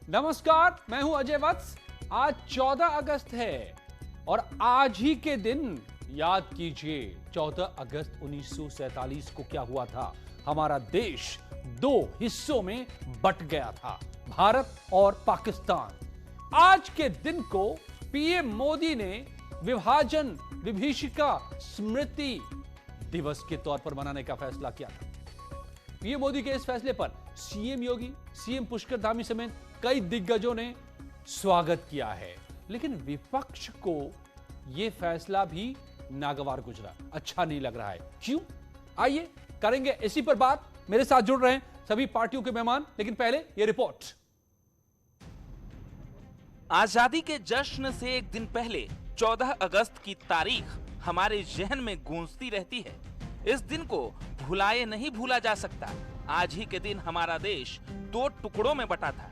नमस्कार, मैं हूं अजय वत्स। आज 14 अगस्त है और आज ही के दिन याद कीजिए 14 अगस्त 1947 को क्या हुआ था। हमारा देश दो हिस्सों में बंट गया था, भारत और पाकिस्तान। आज के दिन को पीएम मोदी ने विभाजन विभीषिका स्मृति दिवस के तौर पर मनाने का फैसला किया था। पीएम मोदी के इस फैसले पर सीएम योगी, सीएम पुष्कर धामी समेत कई दिग्गजों ने स्वागत किया है, लेकिन विपक्ष को यह फैसला भी नागवार गुजरा, अच्छा नहीं लग रहा है। क्यों? आइए करेंगे इसी पर बात। मेरे साथ जुड़ रहे हैं सभी पार्टियों के मेहमान, लेकिन पहले यह रिपोर्ट। आजादी के जश्न से एक दिन पहले 14 अगस्त की तारीख हमारे जहन में गूंजती रहती है। इस दिन को भुलाए नहीं भूला जा सकता। आज ही के दिन हमारा देश दो टुकड़ों में बटा था।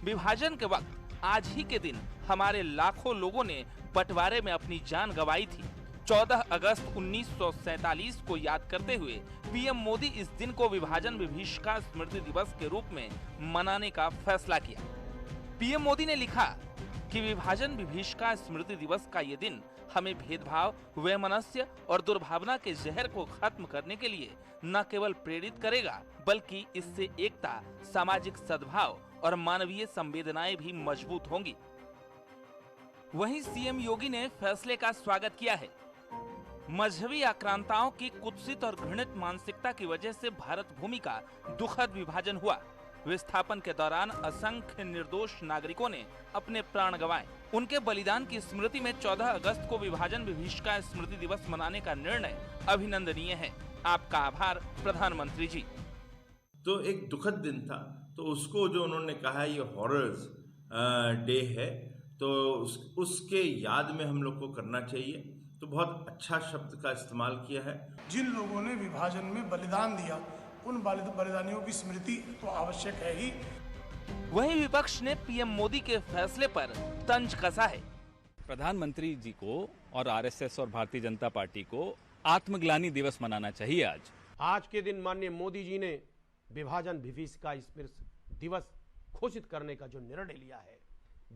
विभाजन के वक्त आज ही के दिन हमारे लाखों लोगों ने बंटवारे में अपनी जान गंवाई थी। 14 अगस्त 1947 को याद करते हुए पीएम मोदी इस दिन को विभाजन विभीषिका स्मृति दिवस के रूप में मनाने का फैसला किया। पीएम मोदी ने लिखा कि विभाजन विभीषिका स्मृति दिवस का ये दिन हमें भेदभाव, वैमनस्य और दुर्भावना के जहर को खत्म करने के लिए न केवल प्रेरित करेगा, बल्कि इससे एकता, सामाजिक सद्भाव और मानवीय संवेदनाएं भी मजबूत होंगी। वहीं सीएम योगी ने फैसले का स्वागत किया है। मजहबी आक्रांताओं की कुत्सित और घृणित मानसिकता की वजह से भारत भूमि का दुखद विभाजन हुआ। विस्थापन के दौरान असंख्य निर्दोष नागरिकों ने अपने प्राण गंवाए। उनके बलिदान की स्मृति में 14 अगस्त को विभाजन विभीषिका स्मृति दिवस मनाने का निर्णय अभिनंदनीय है। आपका आभार प्रधानमंत्री जी। तो एक दुखद दिन था, तो उसको जो उन्होंने कहा ये हॉरर्स डे है, तो उसके याद में हम लोग को करना चाहिए। तो बहुत अच्छा शब्द का इस्तेमाल किया है। जिन लोगों ने विभाजन में बलिदान दिया, उन बलिदानियों की स्मृति तो आवश्यक है ही। वहीं विपक्ष ने पीएम मोदी के फैसले पर तंज कसा है। प्रधानमंत्री जी को और आरएसएस और भारतीय जनता पार्टी को आत्मग्लानि दिवस मनाना चाहिए। आज के दिन माननीय मोदी जी ने विभाजन विभीषिका स्मृति दिवस घोषित करने का जो निर्णय लिया है,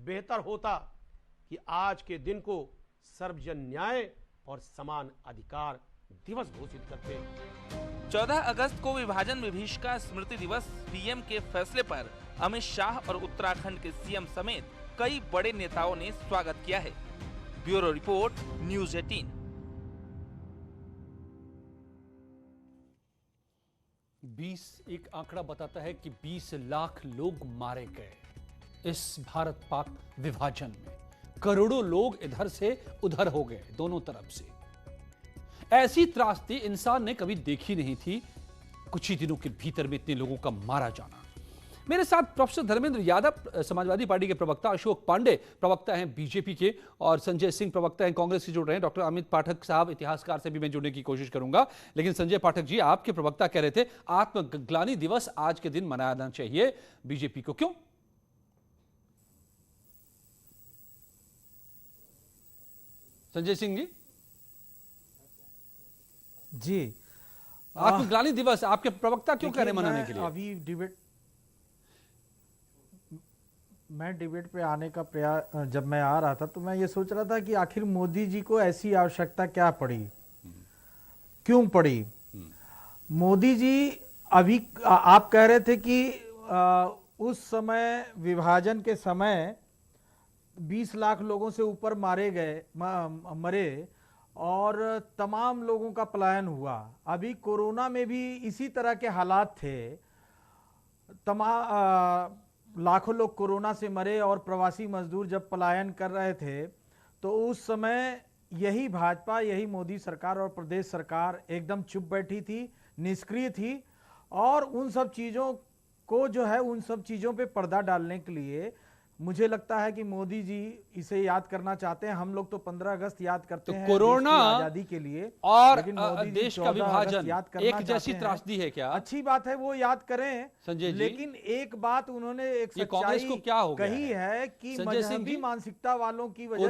बेहतर होता कि आज के दिन को सर्वजन न्याय और समान अधिकार दिवस घोषित करते। 14 अगस्त को विभाजन विभीषिका स्मृति दिवस पीएम के फैसले पर अमित शाह और उत्तराखंड के सीएम समेत कई बड़े नेताओं ने स्वागत किया है। Bureau report, news 18। 20 एक आंकड़ा बताता है कि 20 लाख लोग मारे गए इस भारत पाक विभाजन में। करोड़ों लोग इधर से उधर हो गए, दोनों तरफ से। ऐसी त्रासदी इंसान ने कभी देखी नहीं थी। कुछ ही दिनों के भीतर में इतने लोगों का मारा जाना। मेरे साथ प्रोफेसर धर्मेंद्र यादव, समाजवादी पार्टी के प्रवक्ता, अशोक पांडे प्रवक्ता हैं बीजेपी के, और संजय सिंह प्रवक्ता हैं कांग्रेस से जुड़ रहे हैं। डॉक्टर अमित पाठक साहब, इतिहासकार से भी मैं जुड़ने की कोशिश करूंगा। लेकिन संजय पाठक जी, आपके प्रवक्ता कह रहे थे आत्मग्लानि दिवस आज के दिन मनाना चाहिए बीजेपी को, क्यों? संजय सिंह जी, आत्मग्लानि दिवस आपके प्रवक्ता क्यों कह रहे हैं मनाने के लिए? अभी डिबेट पे आने का प्रयास, जब मैं आ रहा था तो मैं ये सोच रहा था कि आखिर मोदी जी को ऐसी आवश्यकता क्या पड़ी, क्यों पड़ी? मोदी जी, अभी आप कह रहे थे कि उस समय विभाजन के समय 20 लाख लोगों से ऊपर मरे और तमाम लोगों का पलायन हुआ। अभी कोरोना में भी इसी तरह के हालात थे। लाखों लोग कोरोना से मरे और प्रवासी मजदूर जब पलायन कर रहे थे, तो उस समय यही भाजपा, यही मोदी सरकार और प्रदेश सरकार एकदम चुप बैठी थी, निष्क्रिय थी। और उन सब चीज़ों को जो है, उन सब चीज़ों पे पर्दा डालने के लिए मुझे लगता है कि मोदी जी इसे याद करना चाहते हैं। हम लोग तो 15 अगस्त याद करते हैं कोरोना आजादी के लिए, और देश का विभाजन एक जैसी त्रासदी है क्या? अच्छी बात है, वो याद करें संजय जी। लेकिन एक बात उन्होंने एक कांग्रेस को क्या हो कही है कि मजहबी मानसिकता वालों की वजह से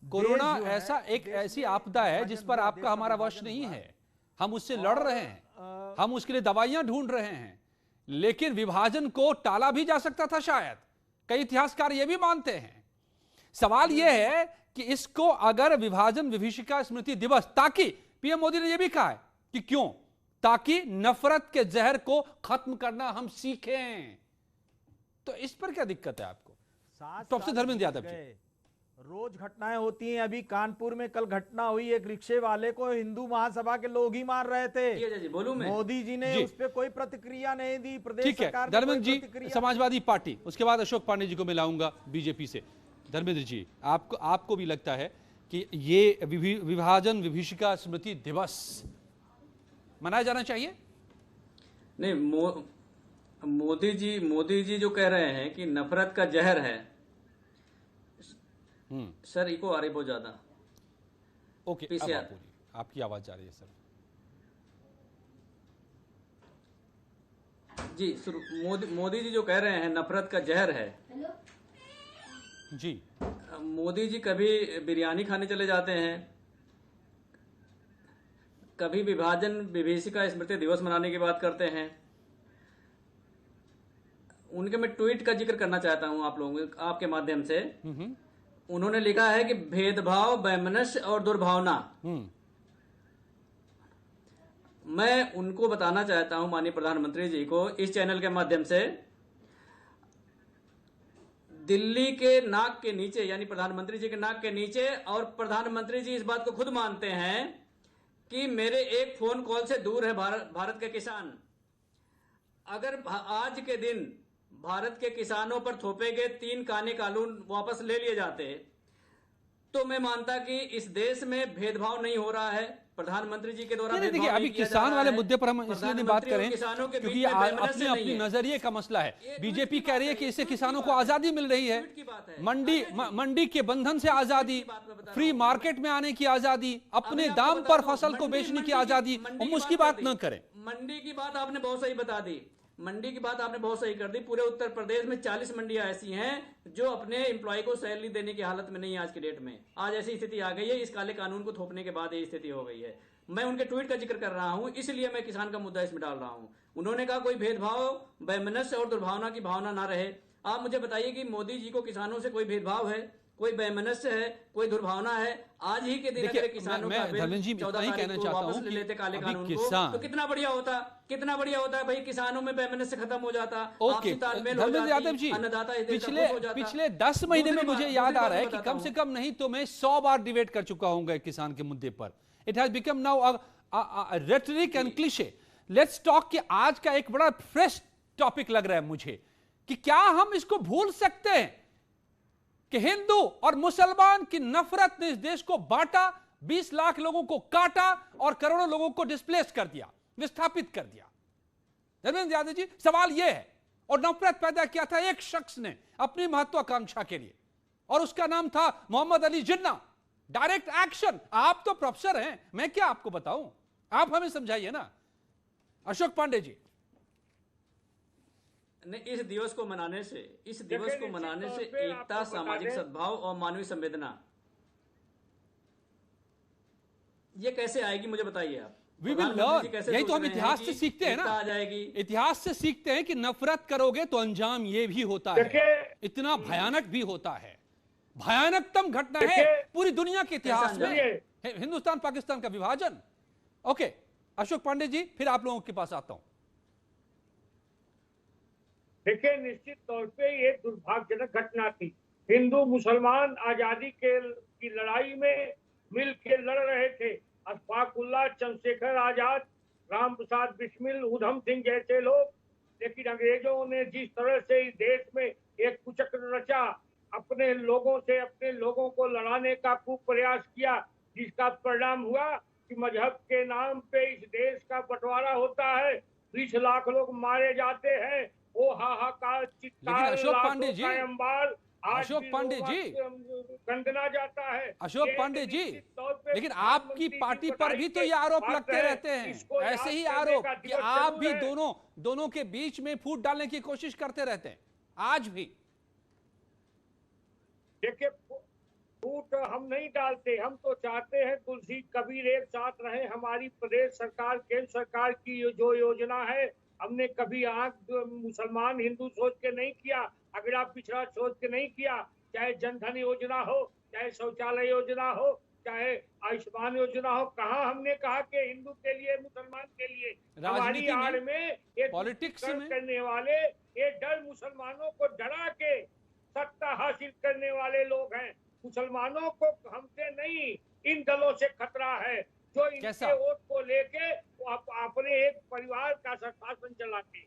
कोरोना ऐसा एक ऐसी आपदा है जिस पर आपका हमारा वश नहीं है। हम उससे लड़ रहे हैं, हम उसके लिए दवाइयां ढूंढ रहे हैं, लेकिन विभाजन को टाला भी जा सकता था शायद, कई इतिहासकार ये भी मानते हैं। सवाल यह है कि इसको अगर विभाजन विभीषिका स्मृति दिवस, ताकि पीएम मोदी ने यह भी कहा है कि क्यों, ताकि नफरत के जहर को खत्म करना हम सीखें, तो इस पर क्या दिक्कत है आपको? प्रोफेसर धर्मेंद्र यादव जी, रोज घटनाएं होती हैं। अभी कानपुर में कल घटना हुई, एक रिक्शे वाले को हिंदू महासभा के लोग ही मार रहे थे। मोदी जी ने उस पर कोई प्रतिक्रिया नहीं दी। प्रदेश ठीक है सरकार धर्मेंद्र जी, समाजवादी पार्टी, उसके बाद अशोक पांडे जी को मिलाऊंगा बीजेपी से। धर्मेंद्र जी, आपको भी लगता है कि ये विभाजन विभीषिका स्मृति दिवस मनाया जाना चाहिए? नहीं, मोदी जी जो कह रहे हैं कि नफरत का जहर है, सर इको आ रही बहुत ज्यादा। ओके, अब आप बोलिए, आपकी आवाज जा रही है सर। जी, मोदी जी जो कह रहे हैं नफरत का जहर है जी। मोदी जी कभी बिरयानी खाने चले जाते हैं, कभी विभाजन विभीषिका स्मृति दिवस मनाने की बात करते हैं। उनके मैं ट्वीट का जिक्र करना चाहता हूं आप लोगों आपके माध्यम से। उन्होंने लिखा है कि भेदभाव, वैमनस्य और दुर्भावना। मैं उनको बताना चाहता हूं, माननीय प्रधानमंत्री जी को, इस चैनल के माध्यम से, दिल्ली के नाक के नीचे, यानी प्रधानमंत्री जी के नाक के नीचे, और प्रधानमंत्री जी इस बात को खुद मानते हैं कि मेरे एक फोन कॉल से दूर है भारत के किसान। अगर आज के दिन भारत के किसानों पर थोपे गए 3 कानूनी कानून वापस ले लिए जाते, तो मैं मानता कि इस देश में भेदभाव नहीं हो रहा है। प्रधानमंत्री जी के द्वारा देखिए, अभी किसान वाले मुद्दे पर हम इसलिए नहीं बात करें क्योंकि अपने अपनी नजरिए का मसला है। बीजेपी कह रही है कि इससे किसानों को आजादी मिल रही है, मंडी के बंधन से आजादी, फ्री मार्केट में आने की आजादी, अपने दाम पर फसल को बेचने की आजादी। हम उसकी बात न करें। मंडी की बात आपने बहुत सही बता दी, मंडी की बात आपने बहुत सही कर दी। पूरे उत्तर प्रदेश में 40 मंडियां ऐसी हैं जो अपने एम्प्लॉय को सैलरी देने की हालत में नहीं है आज की डेट में। आज ऐसी स्थिति आ गई है, इस काले कानून को थोपने के बाद ये स्थिति हो गई है। मैं उनके ट्वीट का जिक्र कर रहा हूं, इसलिए मैं किसान का मुद्दा इसमें डाल रहा हूं। उन्होंने कहा कोई भेदभाव, वैमनस्य और दुर्भावना की भावना ना रहे। आप मुझे बताइए कि मोदी जी को किसानों से कोई भेदभाव है, कोई वैमनस्य है, कोई दुर्भावना है? आज ही के दिन अगर किसानों का बिल 14 तारीख को वापस ले लेते काले कानून को, तो कितना बढ़िया होता, कितना बढ़िया होता है भाई। किसानों में वैमनस्य खत्म हो जाता, ओके धर्मेंद्र यादव जी, पिछले 10 महीने में मुझे याद आ रहा है कि कम से कम नहीं तो मैं 100 बार डिबेट कर चुका हूं किसान के मुद्दे पर। It has become now rhetoric and cliché. Let's talk कि आज का एक बड़ा फ्रेश टॉपिक लग रहा है मुझे कि क्या हम इसको भूल सकते हैं कि हिंदू और मुसलमान की नफरत ने इस देश को बांटा, 20 लाख लोगों को काटा और करोड़ों लोगों को डिस्प्लेस कर दिया, विस्थापित कर दिया। धर्मेंद्र यादव जी, सवाल यह है, और नफरत पैदा किया था एक शख्स ने अपनी महत्वाकांक्षा के लिए, और उसका नाम था मोहम्मद अली जिन्ना। Direct action. आप तो प्रोफेसर हैं, मैं क्या आपको बताऊं, आप हमें समझाइए ना। अशोक पांडे जी, इस दिवस को मनाने से एकता, सामाजिक सद्भाव और मानवीय संवेदना ये कैसे आएगी, मुझे बताइए आप। We will learn. यही तो हम इतिहास से सीखते हैं ना, आ जाएगी। इतिहास से सीखते हैं कि नफरत करोगे तो अंजाम ये भी होता है, इतना भयानक भी होता है। भयानकतम घटना है पूरी दुनिया के इतिहास में, हिंदुस्तान पाकिस्तान का विभाजन। ओके अशोक पांडे जी, फिर आप लोगों के पास आता हूं। देखिए, निश्चित तौर पे ये दुर्भाग्यजनक घटना थी। हिंदू मुसलमान आजादी की लड़ाई में मिल के लड़ रहे थे। अशफाक उल्लाह, चंद्रशेखर आजाद, राम प्रसाद बिस्मिल, उधम सिंह जैसे लोग। लेकिन अंग्रेजों ने जिस तरह से इस देश में एक कुचक्र रचा, अपने लोगों को लड़ाने का खूब प्रयास किया, जिसका परिणाम हुआ कि मजहब के नाम पे इस देश का बंटवारा होता है, 20 लाख लोग मारे जाते हैं। वो हाहाकार, चित्कार, अशोक पांडे जी, अशोक पांडे जी गंदना जाता है। अशोक पांडे जी, लेकिन आपकी पार्टी पर भी तो ये आरोप लगते रहते हैं, ऐसे ही आरोप कि आप भी दोनों के बीच में फूट डालने की कोशिश करते रहते हैं आज भी। देखिए, फूट हम नहीं डालते, हम तो चाहते हैं तुलसी कबीर एक साथ रहे। हमारी प्रदेश सरकार, केंद्र सरकार की जो योजना है, हमने कभी आंख मुसलमान हिंदू सोच के नहीं किया, अगर आप पिछड़ा सोच के नहीं किया, चाहे जनधन योजना हो, चाहे शौचालय योजना हो, चाहे आयुष्मान योजना हो, कहाँ हमने कहा कि हिंदू के लिए, मुसलमान के लिए? हमारी आड़ में ये पॉलिटिक्स में करने वाले, ये डर मुसलमानों को डरा के सत्ता हासिल करने वाले लोग हैं। मुसलमानों को हमसे नहीं, इन दलों से खतरा है जो इनके वोट को लेके अपने एक परिवार का शासन चलाते।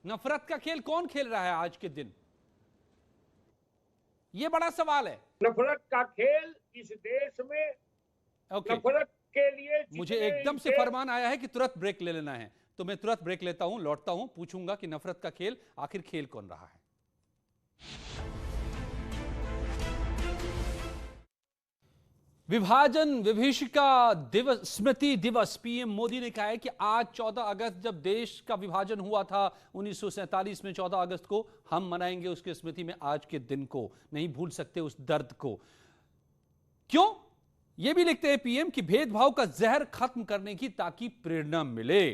नफरत का खेल कौन खेल रहा है आज के दिन? ये बड़ा सवाल है। नफरत का खेल इस देश में नफरत के लिए मुझे एकदम से फरमान आया है कि तुरंत ब्रेक ले लेना है, तो मैं तुरंत ब्रेक लेता हूं, लौटता हूं, पूछूंगा कि नफरत का खेल आखिर खेल कौन रहा है। विभाजन विभीषिका दिवस, स्मृति दिवस। पीएम मोदी ने कहा है कि आज 14 अगस्त जब देश का विभाजन हुआ था 1947 में, 14 अगस्त को हम मनाएंगे उसकी स्मृति में आज के दिन को, नहीं भूल सकते उस दर्द को। क्यों? यह भी लिखते हैं पीएम कि भेदभाव का जहर खत्म करने की ताकि प्रेरणा मिले।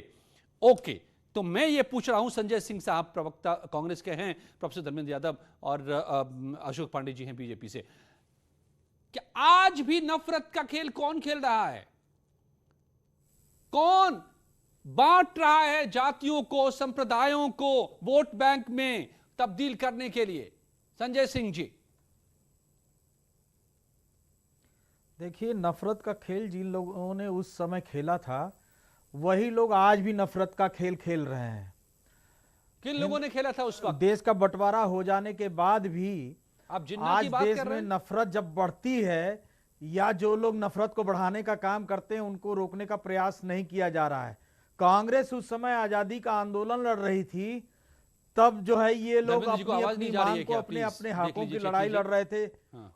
ओके, तो मैं ये पूछ रहा हूं, संजय सिंह साहब प्रवक्ता कांग्रेस के हैं, प्रोफेसर धर्मेंद्र यादव और अशोक पांडे जी हैं बीजेपी से, कि आज भी नफरत का खेल कौन खेल रहा है? कौन बांट रहा है जातियों को, संप्रदायों को वोट बैंक में तब्दील करने के लिए? संजय सिंह जी। देखिए, नफरत का खेल जिन लोगों ने उस समय खेला था वही लोग आज भी नफरत का खेल खेल रहे हैं। किन लोगों ने खेला था उस वक्त? देश का बंटवारा हो जाने के बाद भी आप जिन्ना आज की बात देश कर रहे में हैं? नफरत जब बढ़ती है या जो लोग नफरत को बढ़ाने का काम करते हैं उनको रोकने का प्रयास नहीं किया जा रहा है। कांग्रेस उस समय आजादी का आंदोलन लड़ रही थी, तब जो है ये लोग अपनी अपनी मांग को, अपने अपने हकों की लड़ाई लड़ रहे थे।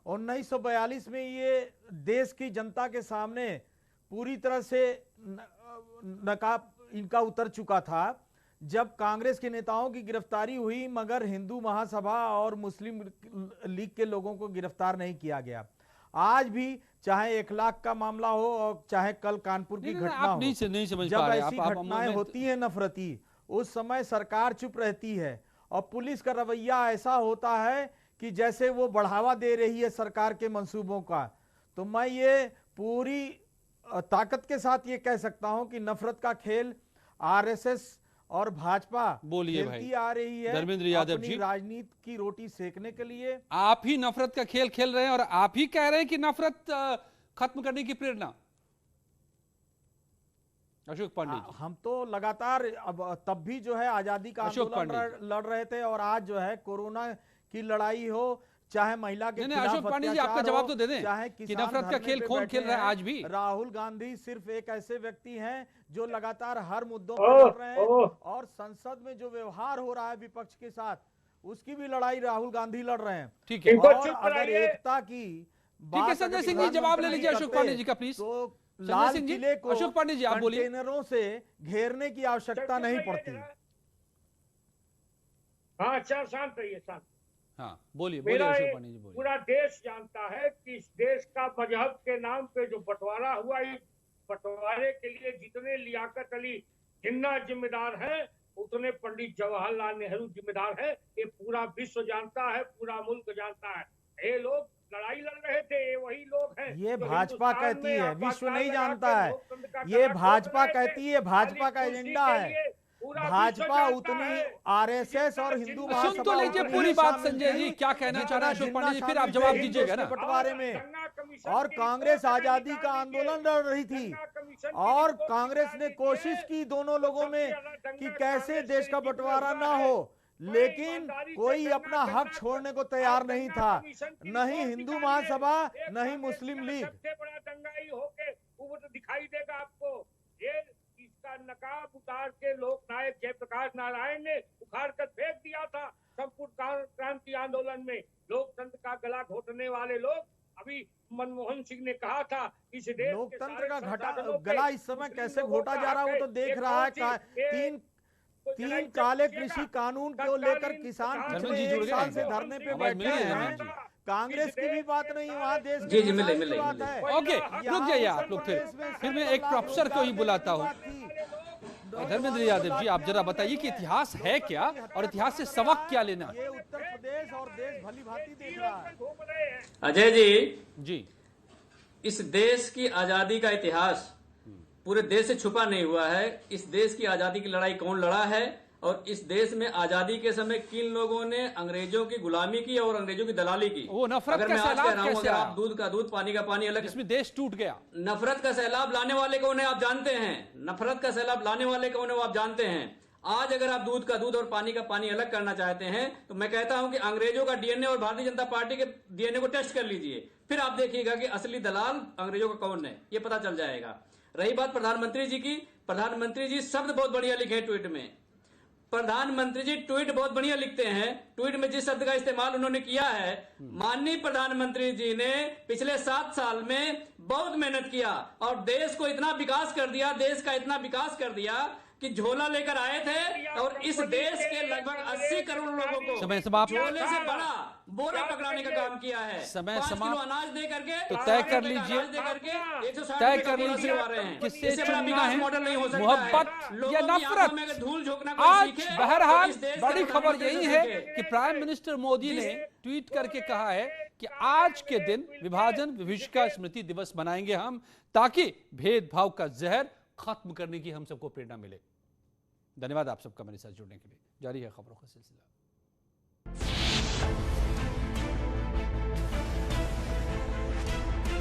1942 में ये देश की जनता के सामने पूरी तरह से नकाब इनका उतर चुका था जब कांग्रेस के नेताओं की गिरफ्तारी हुई, मगर हिंदू महासभा और मुस्लिम लीग के लोगों को गिरफ्तार नहीं किया गया। आज भी चाहे 1 लाख का मामला हो और चाहे कल कानपुर की घटना हो, जब ऐसी घटनाएं होती हैं नफरती, उस समय सरकार चुप रहती है और पुलिस का रवैया ऐसा होता है कि जैसे वो बढ़ावा दे रही है सरकार के मंसूबों का। तो मैं ये पूरी ताकत के साथ ये कह सकता हूं कि नफरत का खेल आरएसएस और भाजपा खेलती आ रही है धर्मेंद्र यादव अपनी जी, राजनीति की रोटी सेकने के लिए। आप ही नफरत का खेल खेल रहे हैं और आप ही कह रहे हैं कि नफरत खत्म करने की प्रेरणा। अशोक पांडे जी। हम तो लगातार अब तब भी जो है आजादी का आंदोलन लड़ रहे थे और आज जो है कोरोना की लड़ाई हो, चाहे महिला के खिलाफ अशोक पांडे जी आपका जवाब तो दे दें, चाहे कि नफरत का खेल कौन खेल रहा है आज भी? राहुल गांधी सिर्फ एक ऐसे व्यक्ति हैं जो लगातार हर मुद्दों पर लड़ रहे हैं और संसद में जो व्यवहार हो रहा है विपक्ष के साथ उसकी भी लड़ाई राहुल गांधी लड़ रहे हैं। ठीक है, और अगर एकता की ठीक है, संजय सिंह जी जवाब ले लीजिए अशोक पांडे जी का प्लीज। तो लाल किले को अशोक पांडे जी आप बोलिए। कंटेनरों से घेरने की आवश्यकता नहीं पड़ती। हाँ, अच्छा, शांत रहिए, शांत। हाँ, बोलिए मेरा अशोक पांडे जी बोलिए। पूरा देश जानता है कि इस देश का मजहब के नाम पे जो बंटवारा हुआ, इस बंटवारे के लिए जितने लियाकत अली जिन्ना जिम्मेदार है, उतने पंडित जवाहरलाल नेहरू जिम्मेदार है। ये पूरा विश्व जानता है, पूरा मुल्क जानता है। ये लोग लड़ाई लड़ रहे थे, ये वही लोग हैं। ये भाजपा कहती है, विश्व नहीं जानता है। ये भाजपा कहती है, भाजपा का एजेंडा है। भाजपा उतनी आरएसएस और हिंदू महासभा सुन तो लीजिए पूरी बात संजय जी क्या कहना चाह रहे हैं अशोक पांडे जी, फिर आप जवाब दीजिएगा ना। बंटवारे में और कांग्रेस आजादी का आंदोलन लड़ रही थी और कांग्रेस ने कोशिश की दोनों लोगों में कि कैसे देश का बंटवारा ना हो, लेकिन कोई अपना हक छोड़ने को तैयार नहीं था, न ही हिंदू महासभा न ही मुस्लिम लीग। सबसे बड़ा दंगाई होके वो तो दिखाई देगा आपको। ये इसका नकाब उतार के लोकनायक जयप्रकाश नारायण ने उखाड़ कर फेंक दिया था संपूर्ण क्रांति आंदोलन में। लोकतंत्र का गला घोटने वाले लोग, अभी मनमोहन सिंह ने कहा था इस देश लोकतंत्र का गला इस समय कैसे घोटा जा रहा है वो तो देख रहा है। तीन काले कृषि कानून को लेकर किसान पिछले 1 साल से धरने पे बैठे हैं। कांग्रेस की भी बात नहीं, वहाँ देश की बात है। ओके, रुक जाइए आप लोग, फिर मैं एक प्रोफेसर को ही बुलाता हूँ। धर्मेंद्र यादव जी, आप जरा बताइए कि इतिहास है क्या और इतिहास से सबक क्या लेना? ये उत्तर प्रदेश और भली भांति देख रहा है। घूम रहे हैं। अजय जी, इस देश की आजादी का इतिहास पूरे देश से छुपा नहीं हुआ है। इस देश की आजादी की लड़ाई कौन लड़ा है और इस देश में आजादी के समय किन लोगों ने अंग्रेजों की गुलामी की और अंग्रेजों की दलाली की। वो नफरत अगर का मैं आज सैलाब कह रहा हूं, कैसे अगर आया? आप दूध का दूध पानी का पानी अलग, इसमें देश टूट गया। नफरत का सैलाब लाने वाले कौन है आप जानते हैं? नफरत का सैलाब लाने वाले कौन है वो आप जानते हैं? आज अगर आप दूध का दूध और पानी का पानी अलग करना चाहते हैं तो मैं कहता हूं कि अंग्रेजों का डीएनए और भारतीय जनता पार्टी के डीएनए को टेस्ट कर लीजिए, फिर आप देखिएगा कि असली दलाल अंग्रेजों का कौन है, ये पता चल जाएगा। रही बात प्रधानमंत्री जी की, प्रधानमंत्री जी शब्द बहुत बढ़िया लिखे हैं ट्वीट में। प्रधानमंत्री जी ट्वीट बहुत बढ़िया लिखते हैं। ट्वीट में जिस शब्द का इस्तेमाल उन्होंने किया है, माननीय प्रधानमंत्री जी ने पिछले 7 साल में बहुत मेहनत किया और देश को इतना विकास कर दिया, देश का इतना विकास कर दिया कि झोला लेकर आए थे और इस देश के लगभग 80 करोड़ लोगों को समय समाप्त। झोले से बड़ा बोरा पकड़ाने का काम किया है। समय 5 किलो समाप्त। अनाज दे करके तो तय कर लीजिए, 160 तय रुपए का कर बोरा लीजिए सिलवा रहे हैं। किससे इससे बड़ा चुनना विकास है, मॉडल नहीं हो सकता मोहब्बत है। या लोगों की आंखों में नफरत। अगर धूल झोंकना कोई आज सीखे, बहरहाल तो इस देश बड़ी का खबर प्रधानमंत्री यही से है सीखे। कि प्राइम मिनिस्टर मोदी ने ट्वीट करके कहा है कि आज के दिन विभाजन विभीषिका स्मृति दिवस मनाएंगे हम, ताकि भेदभाव का जहर खत्म करने की हम सबको प्रेरणा मिले। धन्यवाद आप सबका मेरे साथ जुड़ने के लिए। जारी है खबरों का सिलसिला।